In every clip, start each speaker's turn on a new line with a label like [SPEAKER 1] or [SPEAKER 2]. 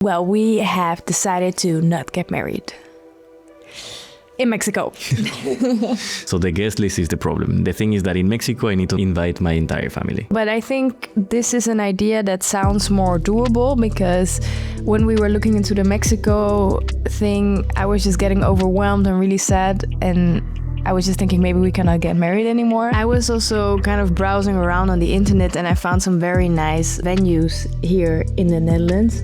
[SPEAKER 1] Well, we have decided to not get married. In Mexico.
[SPEAKER 2] So the guest list is the problem. The thing is that in Mexico, I need to invite my entire family.
[SPEAKER 1] But I think this is an idea that sounds more doable because when we were looking into the Mexico thing, I was just getting overwhelmed and really sad, and I was just thinking maybe we cannot get married anymore. I was also kind of browsing around on the internet and I found some very nice venues here in the Netherlands.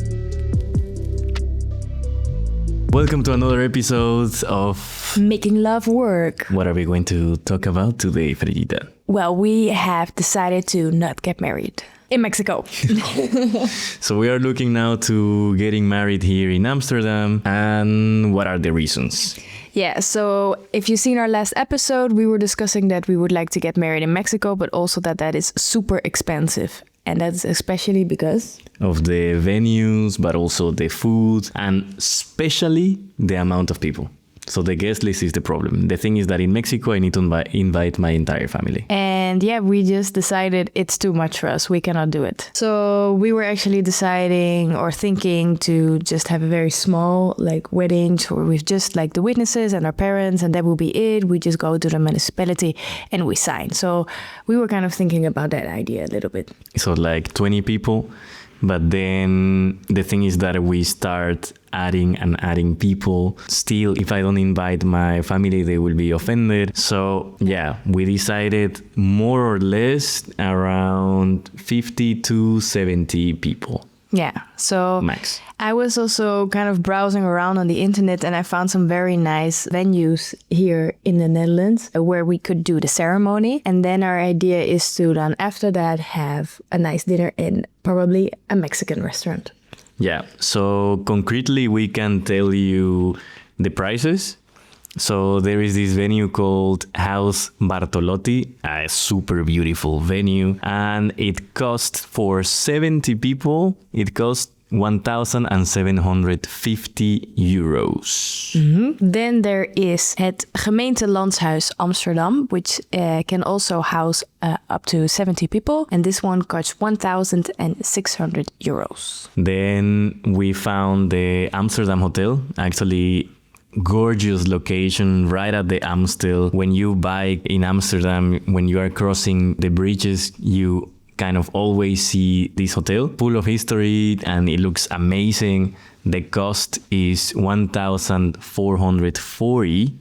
[SPEAKER 2] Welcome to another episode of
[SPEAKER 1] Making Love Work.
[SPEAKER 2] What are we going to talk about today, Fredita?
[SPEAKER 1] Well, we have decided to not get married. In Mexico.
[SPEAKER 2] So we are looking now to getting married here in Amsterdam. And what are the reasons?
[SPEAKER 1] Yeah, so if you've seen our last episode, we were discussing that we would like to get married in Mexico, but also that is super expensive. And that's especially because
[SPEAKER 2] of the venues, but also the food, and especially the amount of people. So the guest list is the problem. The thing is that in Mexico, I need to invite my entire family.
[SPEAKER 1] And yeah, we just decided it's too much for us. We cannot do it. So we were actually deciding or thinking to just have a very small wedding with just the witnesses and our parents, and that will be it. We just go to the municipality and we sign. So we were kind of thinking about that idea a little bit.
[SPEAKER 2] So 20 people. But then the thing is that we start adding people. Still, if I don't invite my family, they will be offended. So yeah, we decided more or less around 50 to 70 people.
[SPEAKER 1] Yeah, so
[SPEAKER 2] max.
[SPEAKER 1] I was also kind of browsing around on the internet and I found some very nice venues here in the Netherlands where we could do the ceremony. And then our idea is to then after that have a nice dinner in probably a Mexican restaurant.
[SPEAKER 2] Yeah, so concretely we can tell you the prices. So there is this venue called House Bartolotti, a super beautiful venue, and it cost for 70 people, it cost 1,750 euros.
[SPEAKER 1] Mm-hmm. Then there is het Gemeentelandshuis Amsterdam, which can also house up to 70 people. And this one costs 1,600 euros.
[SPEAKER 2] Then we found the Amsterdam Hotel, actually gorgeous location right at the Amstel. When you bike in Amsterdam, when you are crossing the bridges, you kind of always see this hotel, full of history, and it looks amazing. The cost is 1,440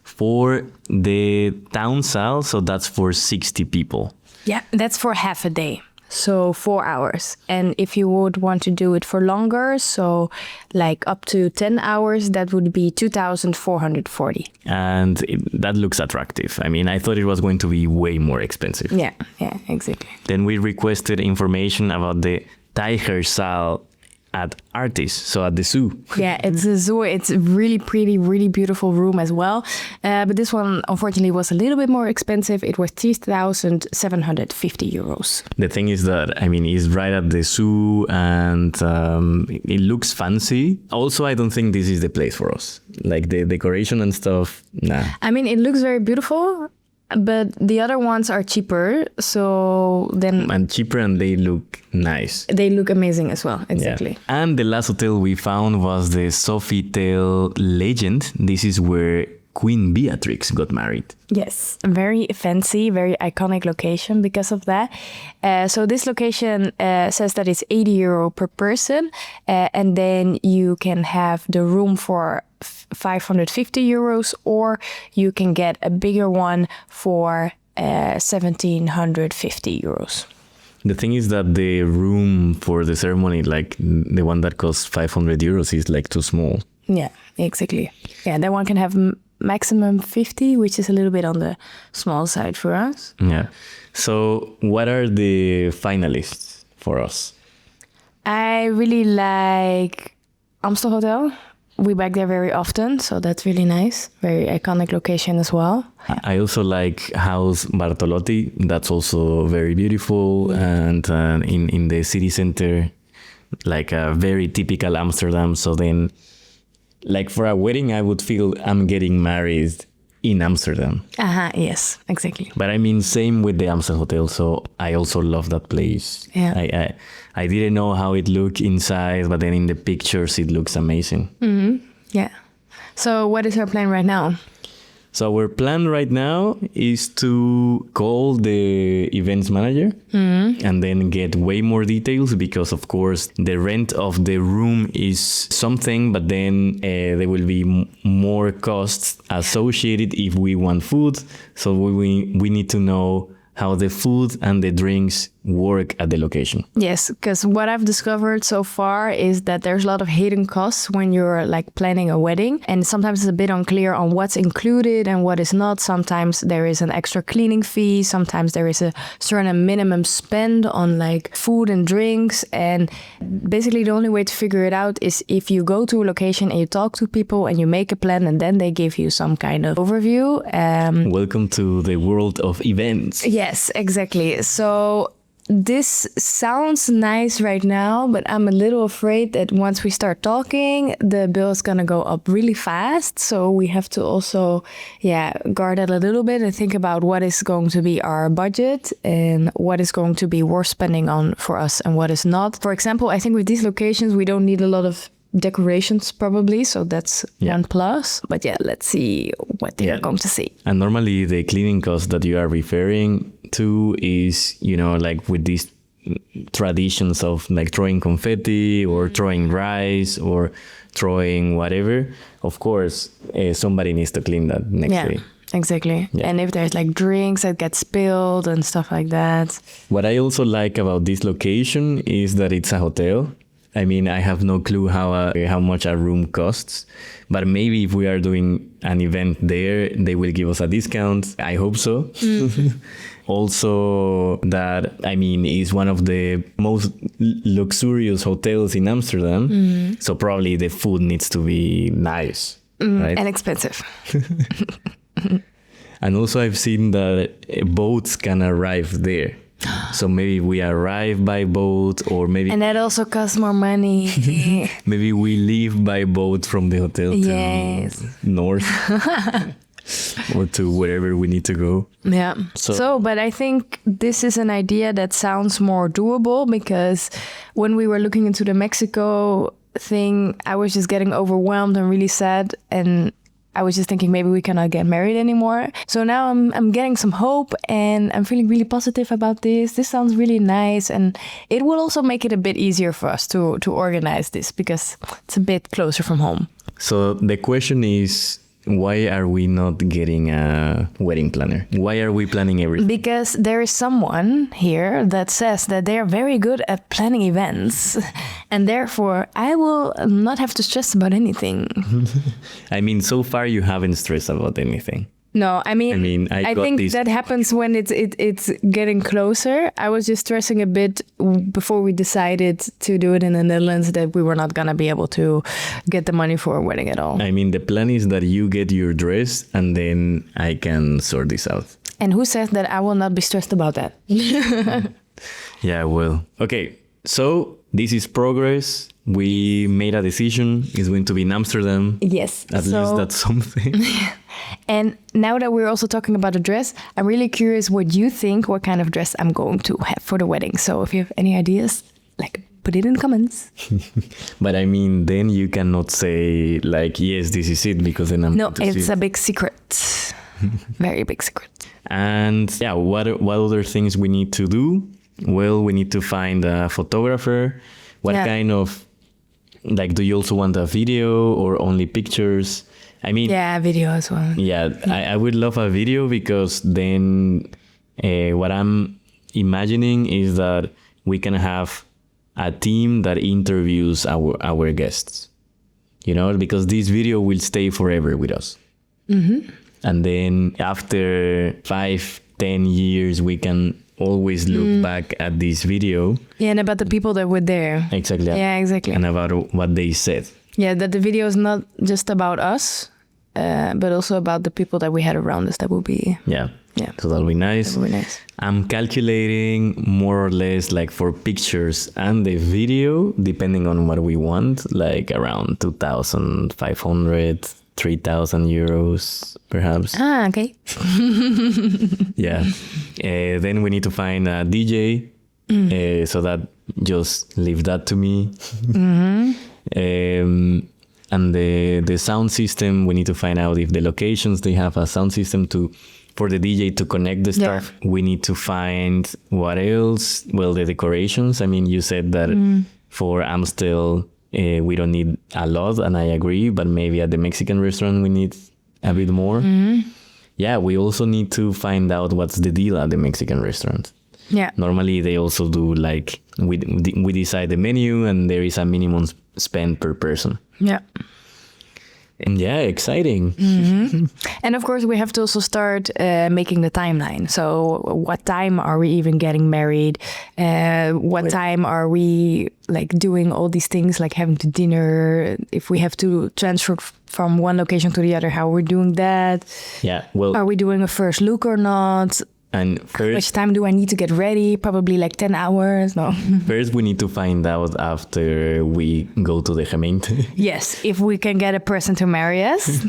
[SPEAKER 2] for the town saal, so that's for 60 people.
[SPEAKER 1] Yeah, that's for half a day. So 4 hours. And if you would want to do it for longer, so up to 10 hours, that would be 2,440.
[SPEAKER 2] And that looks attractive. I mean, I thought it was going to be way more expensive.
[SPEAKER 1] Yeah, exactly.
[SPEAKER 2] Then we requested information about the Tijgerzaal at Artis, so at the zoo.
[SPEAKER 1] Yeah, it's a zoo. It's a really pretty, really beautiful room as well. But this one, unfortunately, was a little bit more expensive. It was 3,750 euros.
[SPEAKER 2] The thing is that, it's right at the zoo and it looks fancy. Also, I don't think this is the place for us. The decoration and stuff, nah.
[SPEAKER 1] It looks very beautiful. But the other ones are cheaper, so then...
[SPEAKER 2] And cheaper, and they look nice.
[SPEAKER 1] They look amazing as well, exactly.
[SPEAKER 2] Yeah. And the last hotel we found was the Sofitel Legend. This is where Queen Beatrix got married.
[SPEAKER 1] Yes, very fancy, very iconic location because of that. So this location says that it's 80 euro per person, and then you can have the room for 550 euros, or you can get a bigger one for 1,750 euros.
[SPEAKER 2] The thing is that the room for the ceremony, the one that costs 500 euros, is too small.
[SPEAKER 1] Yeah, exactly. Yeah, that one can have maximum 50, which is a little bit on the small side for us.
[SPEAKER 2] Yeah. So what are the finalists for us?
[SPEAKER 1] I really like Amstel Hotel. We back there very often, so that's really nice. Very iconic location as well.
[SPEAKER 2] I also like House Bartolotti. That's also very beautiful, and in the city center, a very typical Amsterdam. So then, for a wedding, I would feel I'm getting married in Amsterdam.
[SPEAKER 1] Yes, exactly.
[SPEAKER 2] But I mean, same with the Amstel Hotel. So I also love that place.
[SPEAKER 1] Yeah.
[SPEAKER 2] I didn't know how it looked inside, but then in the pictures, it looks amazing.
[SPEAKER 1] Yeah. So what is our plan right now?
[SPEAKER 2] So our plan right now is to call the events manager and then get way more details because, of course, the rent of the room is something, but then there will be more costs associated if we want food. So we need to know how the food and the drinks work at the location.
[SPEAKER 1] Yes, because what I've discovered so far is that there's a lot of hidden costs when you're like planning a wedding, and sometimes it's a bit unclear on what's included and what is not. Sometimes there is an extra cleaning fee, sometimes there is a certain minimum spend on like food and drinks, and basically the only way to figure it out is if you go to a location and you talk to people and you make a plan and then they give you some kind of overview.
[SPEAKER 2] Welcome to the world of events.
[SPEAKER 1] Yes, exactly. So this sounds nice right now, but I'm a little afraid that once we start talking, the bill is going to go up really fast. So we have to also, guard it a little bit and think about what is going to be our budget and what is going to be worth spending on for us and what is not. For example, I think with these locations, we don't need a lot of decorations probably, so that's one plus. But let's see what they're going to see.
[SPEAKER 2] And normally the cleaning cost that you are referring to is, like with these traditions of like throwing confetti or throwing rice or throwing whatever. Of course, somebody needs to clean that next day.
[SPEAKER 1] Exactly. Yeah. And if there's like drinks that get spilled and stuff like that.
[SPEAKER 2] What I also like about this location is that it's a hotel. I mean, I have no clue how much a room costs, but maybe if we are doing an event there, they will give us a discount. I hope so. Also, that, I mean, is one of the most luxurious hotels in Amsterdam. So probably the food needs to be nice, right?
[SPEAKER 1] And expensive.
[SPEAKER 2] And also I've seen that boats can arrive there. So maybe we arrive by boat, or maybe...
[SPEAKER 1] And that also costs more money.
[SPEAKER 2] Maybe we leave by boat from the hotel to north or to wherever we need to go.
[SPEAKER 1] Yeah. So, but I think this is an idea that sounds more doable, because when we were looking into the Mexico thing, I was just getting overwhelmed and really sad, and I was just thinking maybe we cannot get married anymore. So now I'm getting some hope and I'm feeling really positive about this. This sounds really nice, and it will also make it a bit easier for us to organize this because it's a bit closer from home.
[SPEAKER 2] So the question is, why are we not getting a wedding planner? Why are we planning everything?
[SPEAKER 1] Because there is someone here that says that they are very good at planning events, and therefore I will not have to stress about anything.
[SPEAKER 2] I mean, so far you haven't stressed about anything.
[SPEAKER 1] No, I
[SPEAKER 2] I
[SPEAKER 1] think that happens when it's getting closer. I was just stressing a bit before we decided to do it in the Netherlands that we were not going to be able to get the money for a wedding at all.
[SPEAKER 2] I mean, the plan is that you get your dress and then I can sort this out.
[SPEAKER 1] And who says that I will not be stressed about that?
[SPEAKER 2] Yeah, well. Okay, so this is progress. We made a decision. It's going to be in Amsterdam.
[SPEAKER 1] Yes.
[SPEAKER 2] At least that's something.
[SPEAKER 1] And now that we're also talking about the dress, I'm really curious what you think, what kind of dress I'm going to have for the wedding. So if you have any ideas, put it in the comments.
[SPEAKER 2] But I mean, then you cannot say yes, this is it, because then I'm
[SPEAKER 1] No, it's a big secret. Very big secret.
[SPEAKER 2] And what other things we need to do? Well, we need to find a photographer. What kind of, do you also want a video or only pictures? I mean...
[SPEAKER 1] Yeah, video as well.
[SPEAKER 2] Yeah, I would love a video, because then what I'm imagining is that we can have a team that interviews our guests, because this video will stay forever with us. Mm-hmm. And then after 5-10 years, we can always look back at this video. Yeah,
[SPEAKER 1] and about the people that were there.
[SPEAKER 2] Exactly.
[SPEAKER 1] Yeah, exactly.
[SPEAKER 2] And about what they said.
[SPEAKER 1] Yeah, that the video is not just about us, but also about the people that we had around us. That will be...
[SPEAKER 2] Yeah. So that'll be nice.
[SPEAKER 1] That'll be nice.
[SPEAKER 2] I'm calculating more or less for pictures and the video, depending on what we want, around 2,500 3,000 euros, perhaps.
[SPEAKER 1] Ah, okay.
[SPEAKER 2] Yeah. Then we need to find a DJ. So that just leave that to me. And the sound system, we need to find out if the locations, they have a sound system for the DJ to connect the stuff. We need to find what else? Well, the decorations. I mean, you said that for Amstel, we don't need a lot, and I agree, but maybe at the Mexican restaurant, we need a bit more. Yeah, we also need to find out what's the deal at the Mexican restaurant.
[SPEAKER 1] Yeah.
[SPEAKER 2] Normally, they also do like, we decide the menu, and there is a minimum spend per person.
[SPEAKER 1] Yeah.
[SPEAKER 2] And yeah, exciting.
[SPEAKER 1] And of course, we have to also start making the timeline. So what time are we even getting married? What time are we like doing all these things, like having to dinner? If we have to transfer from one location to the other, how we're doing that?
[SPEAKER 2] Yeah, well...
[SPEAKER 1] Are we doing a first look or not?
[SPEAKER 2] And first,
[SPEAKER 1] which time do I need to get ready? Probably like 10 hours. No.
[SPEAKER 2] First, we need to find out after we go to the gemeente.
[SPEAKER 1] Yes, if we can get a person to marry us.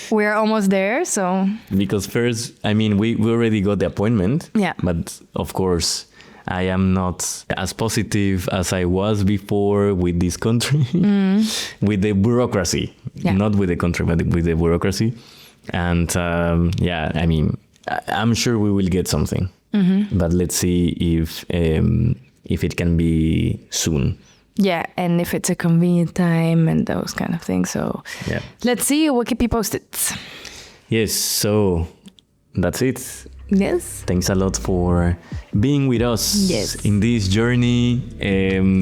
[SPEAKER 1] We're almost there, so...
[SPEAKER 2] Because first, I mean, we already got the appointment.
[SPEAKER 1] Yeah.
[SPEAKER 2] But of course, I am not as positive as I was before with this country. With the bureaucracy.
[SPEAKER 1] Yeah.
[SPEAKER 2] Not with the country, but with the bureaucracy. And yeah, I mean... I'm sure we will get something, but let's see if it can be soon.
[SPEAKER 1] Yeah, and if it's a convenient time and those kind of things. So
[SPEAKER 2] yeah,
[SPEAKER 1] let's see. We'll keep you posted.
[SPEAKER 2] Yes. So that's it.
[SPEAKER 1] Yes.
[SPEAKER 2] Thanks a lot for being with us in this journey.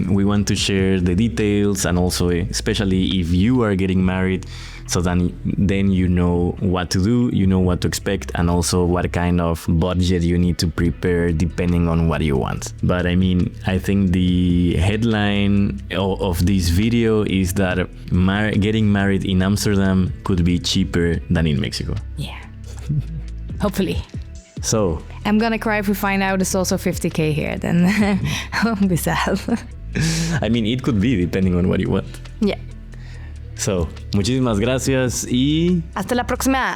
[SPEAKER 2] We want to share the details, and also especially if you are getting married, so then you know what to do, you know what to expect, and also what kind of budget you need to prepare depending on what you want. But I mean, I think the headline of this video is that getting married in Amsterdam could be cheaper than in Mexico.
[SPEAKER 1] Yeah. Hopefully.
[SPEAKER 2] So
[SPEAKER 1] I'm gonna cry if we find out it's also 50K here, then I'll be sad.
[SPEAKER 2] I mean, it could be depending on what you want.
[SPEAKER 1] Yeah.
[SPEAKER 2] So, muchísimas gracias y...
[SPEAKER 1] Hasta la próxima.